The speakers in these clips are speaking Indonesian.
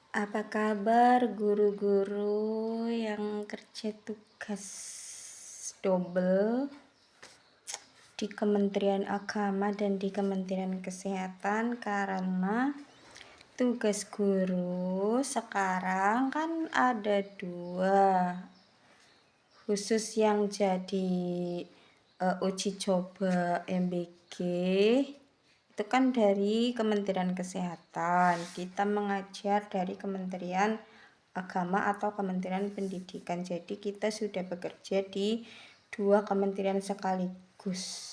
Apa kabar guru-guru yang kerja tugas double di Kementerian Agama dan di Kementerian Kesehatan, karena tugas guru sekarang kan ada dua, khusus yang jadi uji coba MBG itu kan dari Kementerian Kesehatan, kita mengajar dari Kementerian Agama atau Kementerian Pendidikan. Jadi kita sudah bekerja di dua kementerian sekaligus.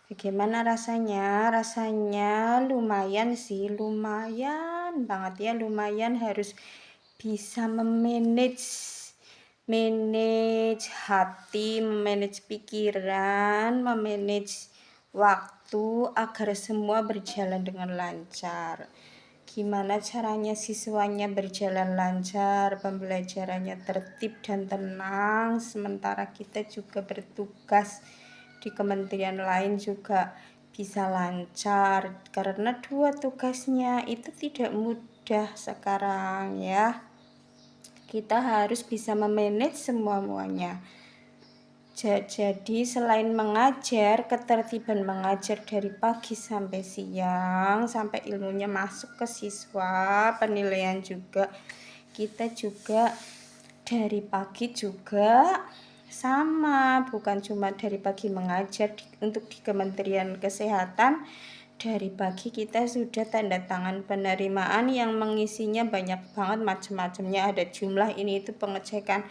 Bagaimana rasanya? Rasanya lumayan sih, lumayan banget ya, lumayan harus bisa manage hati, memanage pikiran, memanage waktu agar semua berjalan dengan lancar. Gimana caranya siswanya berjalan lancar, pembelajarannya tertib dan tenang, sementara kita juga bertugas di kementerian lain juga bisa lancar, karena dua tugasnya itu tidak mudah sekarang ya. Kita harus bisa memanage semuanya. Jadi selain mengajar, ketertiban mengajar dari pagi sampai siang, sampai ilmunya masuk ke siswa, penilaian juga, kita juga dari pagi juga sama, bukan cuma dari pagi mengajar untuk di Kementerian Kesehatan. Dari pagi kita sudah tanda tangan penerimaan yang mengisinya banyak banget, macam-macamnya, ada jumlah ini itu, pengecekan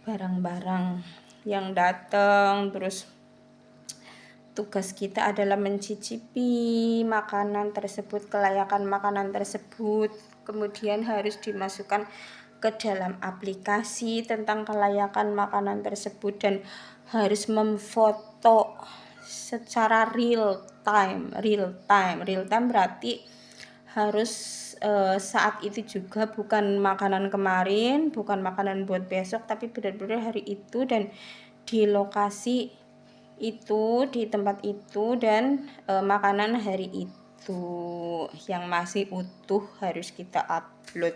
barang-barang yang datang. Terus tugas kita adalah mencicipi makanan tersebut, kelayakan makanan tersebut, kemudian harus dimasukkan ke dalam aplikasi tentang kelayakan makanan tersebut, dan harus memfoto secara real time berarti harus saat itu juga, bukan makanan kemarin, bukan makanan buat besok, tapi benar-benar hari itu dan di lokasi itu, di tempat itu, dan makanan hari itu yang masih utuh harus kita upload.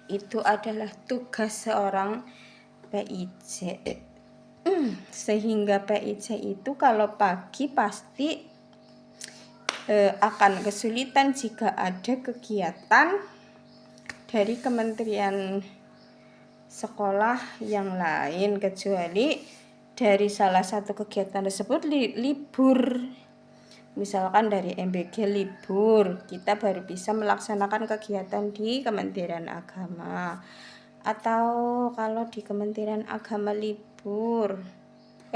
Itu adalah tugas seorang PIJ. Sehingga PIJ itu kalau pagi pasti akan kesulitan jika ada kegiatan dari kementerian sekolah yang lain, kecuali dari salah satu kegiatan tersebut libur. Misalkan dari MBG libur, kita baru bisa melaksanakan kegiatan di Kementerian Agama. Atau kalau di Kementerian Agama libur,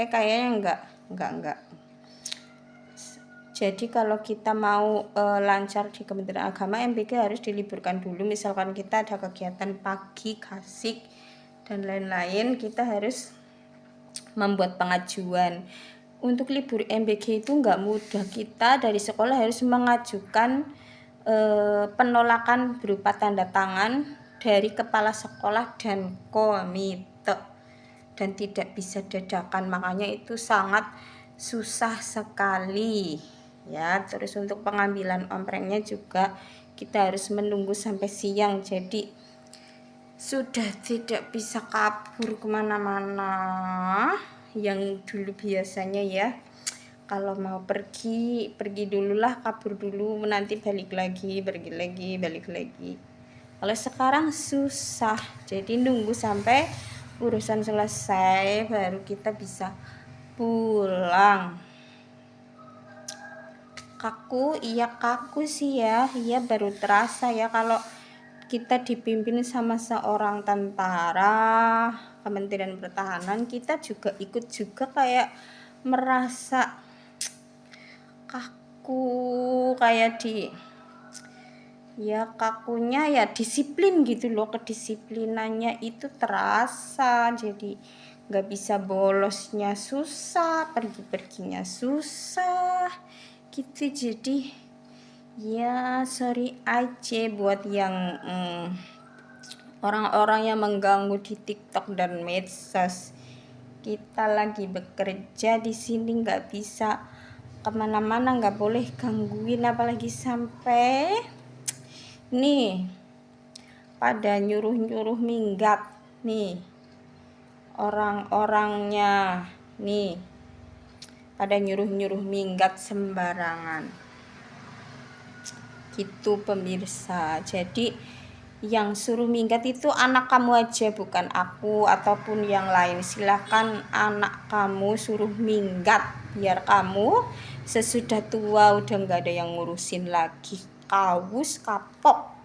kayaknya enggak. Jadi kalau kita mau lancar di Kementerian Agama, MBG harus diliburkan dulu. Misalkan kita ada kegiatan pagi, kasik, dan lain-lain, kita harus membuat pengajuan. Untuk libur MBG itu nggak mudah, kita dari sekolah harus mengajukan penolakan berupa tanda tangan dari kepala sekolah dan komite, dan tidak bisa dadakan, makanya itu sangat susah sekali ya. Terus untuk pengambilan omprengnya juga kita harus menunggu sampai siang, jadi sudah tidak bisa kabur kemana-mana yang dulu biasanya ya. Kalau mau pergi dululah, kabur dulu, nanti balik lagi, pergi lagi, balik lagi. Kalau sekarang susah, jadi nunggu sampai urusan selesai baru kita bisa pulang. Kaku sih ya, iya baru terasa ya kalau kita dipimpin sama seorang tentara Kementerian Pertahanan, kita juga ikut juga kayak merasa kaku, kayak kakunya ya disiplin gitu loh, kedisiplinannya itu terasa. Jadi nggak bisa bolosnya susah, perginya susah gitu. Jadi ya sorry aja buat yang orang-orang yang mengganggu di TikTok dan medsos. Kita lagi bekerja di sini, nggak bisa kemana-mana, nggak boleh gangguin, apalagi sampai nih pada nyuruh-nyuruh minggat nih. Orang-orangnya nih pada nyuruh-nyuruh minggat sembarangan. Gitu pemirsa. Jadi yang suruh minggat itu anak kamu aja, bukan aku ataupun yang lain. Silahkan anak kamu suruh minggat, biar kamu sesudah tua udah nggak ada yang ngurusin lagi. Kaus kapok.